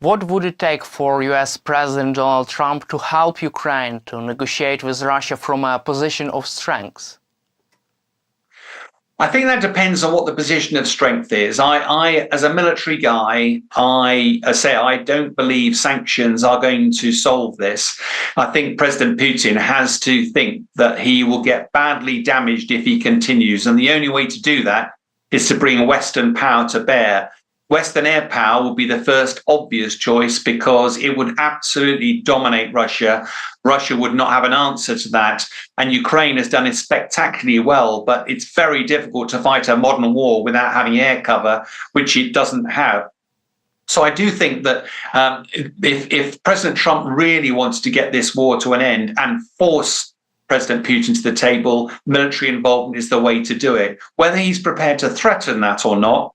What would it take for US President Donald Trump to help Ukraine to negotiate with Russia from a position of strength? I think that depends on what the position of strength is. I as a military guy, I don't believe sanctions are going to solve this. I think President Putin has to think that he will get badly damaged if he continues. And the only way to do that is to bring Western power to bear. Western air power would be the first obvious choice because it would absolutely dominate Russia. Russia would not have an answer to that. And Ukraine has done it spectacularly well, but it's very difficult to fight a modern war without having air cover, which it doesn't have. So I do think that if President Trump really wants to get this war to an end and force President Putin to the table, military involvement is the way to do it. Whether he's prepared to threaten that or not,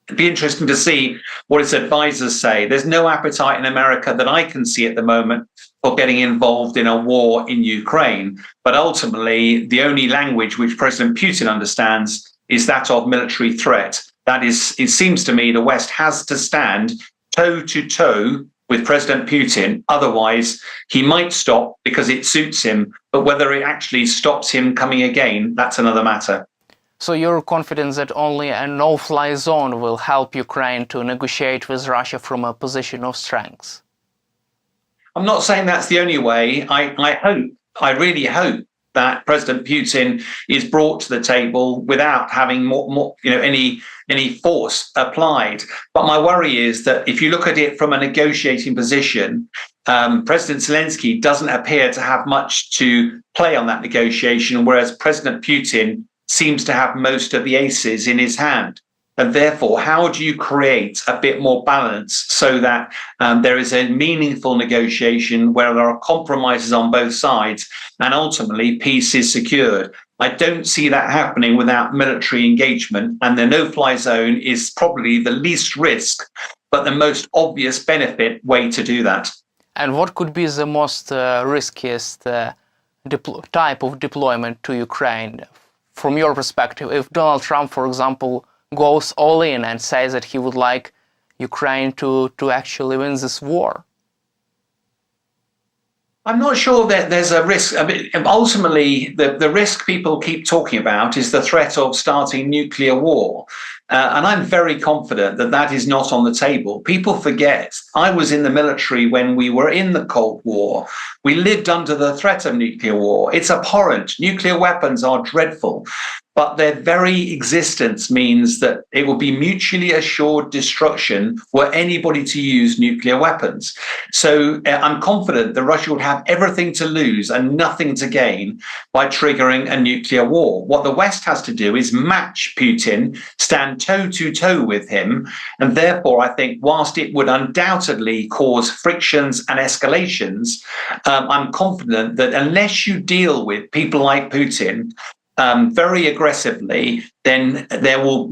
it'd be interesting to see what his advisors say. There's no appetite in America that I can see at the moment for getting involved in a war in Ukraine. But ultimately, the only language which President Putin understands is that of military threat. That is, it seems to me the West has to stand toe to toe with President Putin. Otherwise, he might stop because it suits him. But whether it actually stops him coming again, that's another matter. So you're confident that only a no-fly zone will help Ukraine to negotiate with Russia from a position of strength? I'm not saying that's the only way. I really hope that President Putin is brought to the table without having any force applied. But my worry is that if you look at it from a negotiating position, President Zelenskyi doesn't appear to have much to play on that negotiation, whereas President Putin seems to have most of the aces in his hand. And therefore, how do you create a bit more balance so that there is a meaningful negotiation where there are compromises on both sides and ultimately peace is secured? I don't see that happening without military engagement, and the no-fly zone is probably the least risk, but the most obvious benefit way to do that. And what could be the most riskiest type of deployment to Ukraine? From your perspective, if Donald Trump, for example, goes all in and says that he would like Ukraine to actually win this war? I'm not sure that there's a risk. I mean, ultimately, the risk people keep talking about is the threat of starting nuclear war. And I'm very confident that that is not on the table. People forget, I was in the military when we were in the Cold War. We lived under the threat of nuclear war. It's abhorrent. Nuclear weapons are dreadful. But their very existence means that it will be mutually assured destruction were anybody to use nuclear weapons. So I'm confident that Russia would have everything to lose and nothing to gain by triggering a nuclear war. What the West has to do is match Putin, stand toe to toe with him. And therefore, I think whilst it would undoubtedly cause frictions and escalations, I'm confident that unless you deal with people like Putin, very aggressively, then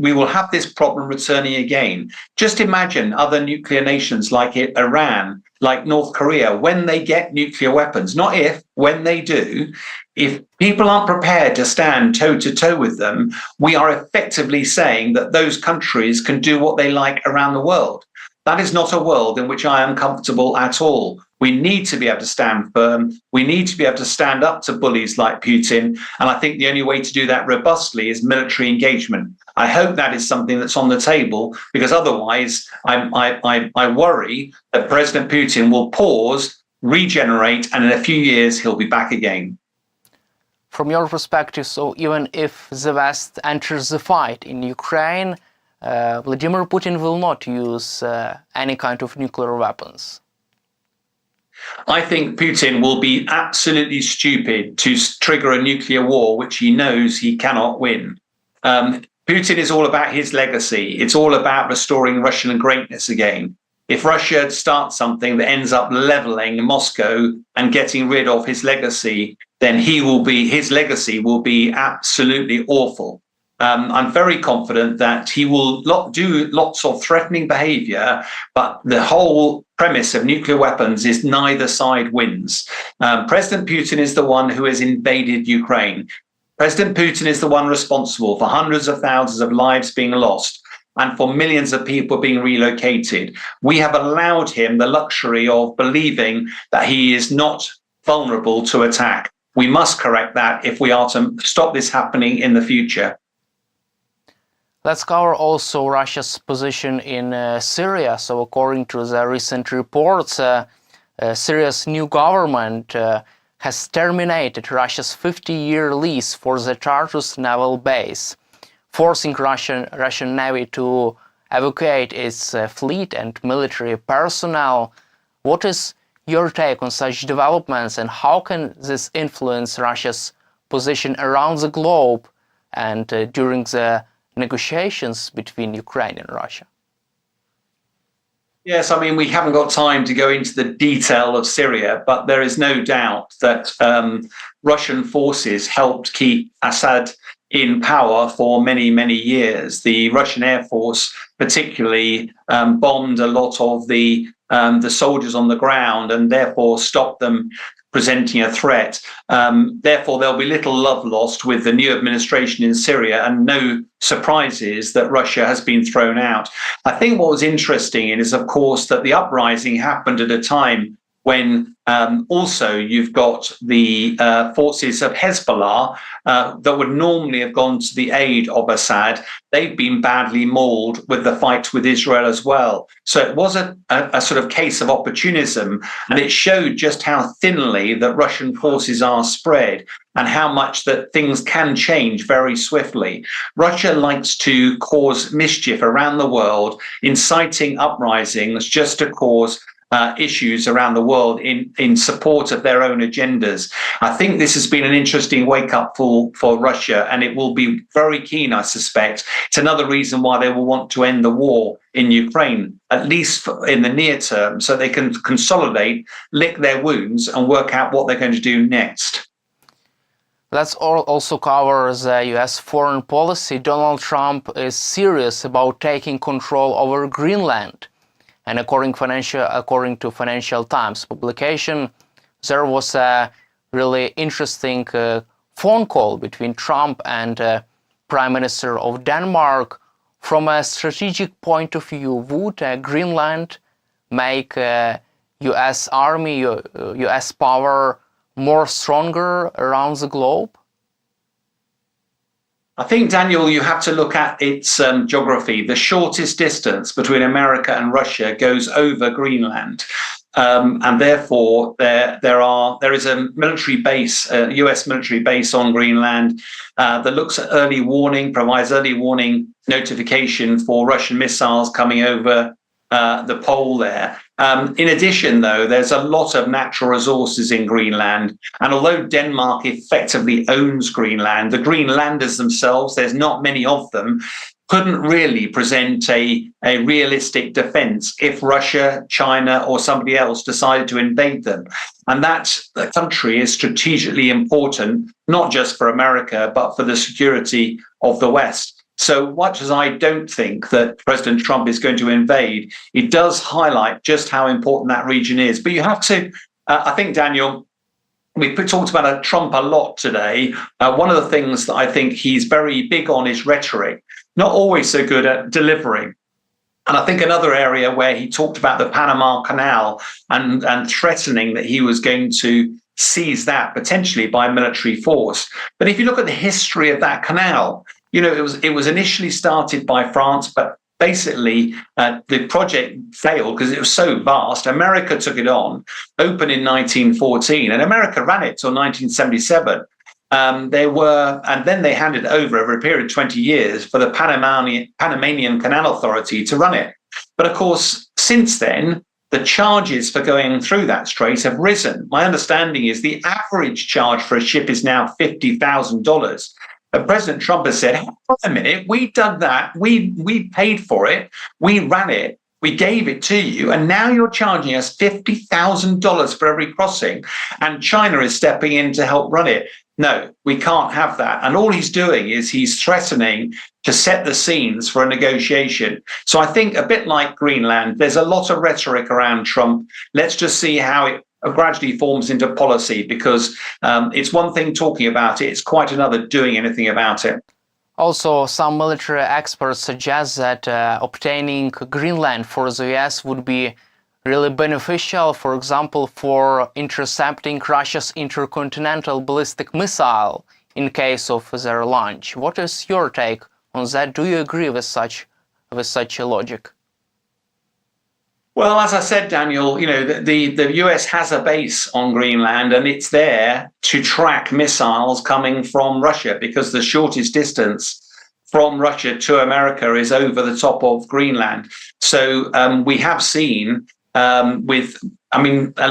we will have this problem returning again. Just imagine other nuclear nations like Iran, like North Korea, when they get nuclear weapons, not if, when they do, if people aren't prepared to stand toe to toe with them, we are effectively saying that those countries can do what they like around the world. That is not a world in which I am comfortable at all. We need to be able to stand firm. We need to be able to stand up to bullies like Putin. And I think the only way to do that robustly is military engagement. I hope that is something that's on the table, because otherwise I worry that President Putin will pause, regenerate, and in a few years he'll be back again. From your perspective, so even if the West enters the fight in Ukraine, Vladimir Putin will not use any kind of nuclear weapons? I think Putin will be absolutely stupid to trigger a nuclear war, which he knows he cannot win. Putin is all about his legacy. It's all about restoring Russian greatness again. If Russia starts something that ends up leveling Moscow and getting rid of his legacy, then his legacy will be absolutely awful. I'm very confident that he will do lots of threatening behavior, but the whole premise of nuclear weapons is neither side wins. President Putin is the one who has invaded Ukraine. President Putin is the one responsible for hundreds of thousands of lives being lost. and for millions of people being relocated. We have allowed him the luxury of believing that he is not vulnerable to attack. We must correct that if we are to stop this happening in the future. Let's cover also Russia's position in Syria. So according to the recent reports, Syria's new government has terminated Russia's 50-year lease for the Tartus naval base, forcing Russian Navy to evacuate its fleet and military personnel. What is your take on such developments, and how can this influence Russia's position around the globe and during the negotiations between Ukraine and Russia? Yes, I mean, we haven't got time to go into the detail of Syria, but there is no doubt that Russian forces helped keep Assad in power for many, many years. The Russian Air Force particularly bombed a lot of the soldiers on the ground and therefore stopped them presenting a threat. Therefore, there'll be little love lost with the new administration in Syria, and no surprises that Russia has been thrown out. I think what was interesting is, of course, that the uprising happened at a time when also you've got the forces of Hezbollah that would normally have gone to the aid of Assad. They've been badly mauled with the fight with Israel as well. So it was a sort of case of opportunism, and it showed just how thinly that Russian forces are spread and how much that things can change very swiftly. Russia likes to cause mischief around the world, inciting uprisings just to cause issues around the world in support of their own agendas. I think this has been an interesting wake-up call for Russia, and it will be very keen, I suspect. It's another reason why they will want to end the war in Ukraine, at least in the near term, so they can consolidate, lick their wounds, and work out what they're going to do next. Let's also cover the US foreign policy. Donald Trump is serious about taking control over Greenland. And according to Financial Times publication, there was a really interesting phone call between Trump and Prime Minister of Denmark. From a strategic point of view, would Greenland make U.S. Army, U.S. power more stronger around the globe? I think, Daniel, you have to look at its geography. The shortest distance between America and Russia goes over Greenland. And therefore, there is a military base, a US military base on Greenland that looks at early warning, provides early warning notification for Russian missiles coming over the pole there. In addition, though, there's a lot of natural resources in Greenland. And although Denmark effectively owns Greenland, the Greenlanders themselves, there's not many of them, couldn't really present a realistic defense if Russia, China, or somebody else decided to invade them. And that country is strategically important, not just for America, but for the security of the West. So much as I don't think that President Trump is going to invade, it does highlight just how important that region is. But you have to, I think, Daniel, we've talked about Trump a lot today. One of the things that I think he's very big on is rhetoric, not always so good at delivering. And I think another area where he talked about the Panama Canal and threatening that he was going to seize that potentially by military force. But if you look at the history of that canal, you know, it was initially started by France, but basically the project failed because it was so vast. America took it on, opened in 1914, and America ran it till 1977. And then they handed it over a period of 20 years for the Panamanian Canal Authority to run it. But of course, since then, the charges for going through that strait have risen. My understanding is the average charge for a ship is now $50,000. But President Trump has said, hold on a minute, we dug that, we paid for it, we ran it, we gave it to you, and now you're charging us $50,000 for every crossing, and China is stepping in to help run it. No, we can't have that. And all he's doing is he's threatening to set the scenes for a negotiation. So I think a bit like Greenland, there's a lot of rhetoric around Trump. Let's just see how it gradually forms into policy, because it's one thing talking about it, it's quite another doing anything about it. Also, some military experts suggest that obtaining Greenland for the US would be really beneficial, for example, for intercepting Russia's intercontinental ballistic missile in case of their launch. What is your take on that? Do you agree with such a logic? Well, as I said, Daniel, you know, the US has a base on Greenland, and it's there to track missiles coming from Russia, because the shortest distance from Russia to America is over the top of Greenland. So we have seen a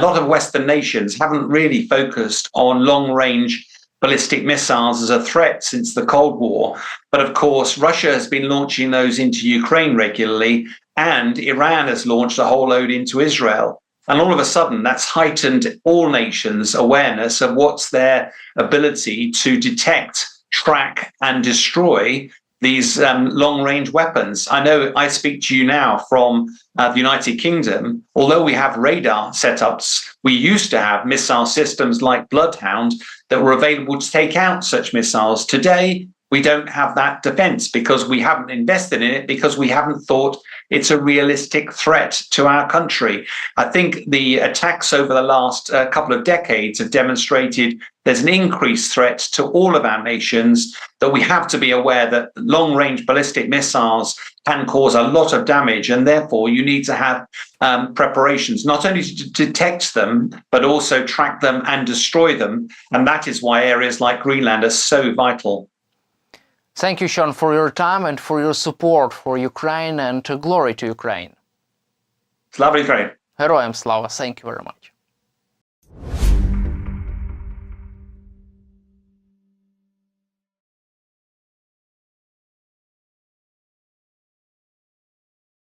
lot of Western nations haven't really focused on long-range ballistic missiles as a threat since the Cold War. But of course, Russia has been launching those into Ukraine regularly, and Iran has launched a whole load into Israel. And all of a sudden, that's heightened all nations' awareness of what's their ability to detect, track, and destroy these long-range weapons. I know I speak to you now from the United Kingdom. Although we have radar setups, we used to have missile systems like Bloodhound that were available to take out such missiles. Today, we don't have that defense because we haven't invested in it, because we haven't thought it's a realistic threat to our country. I think the attacks over the last couple of decades have demonstrated there's an increased threat to all of our nations, that we have to be aware that long-range ballistic missiles can cause a lot of damage, and therefore you need to have preparations, not only to detect them, but also track them and destroy them. And that is why areas like Greenland are so vital. Thank you, Sean, for your time and for your support for Ukraine, and glory to Ukraine. Slava Ukraine. Героям слава. Thank you very much.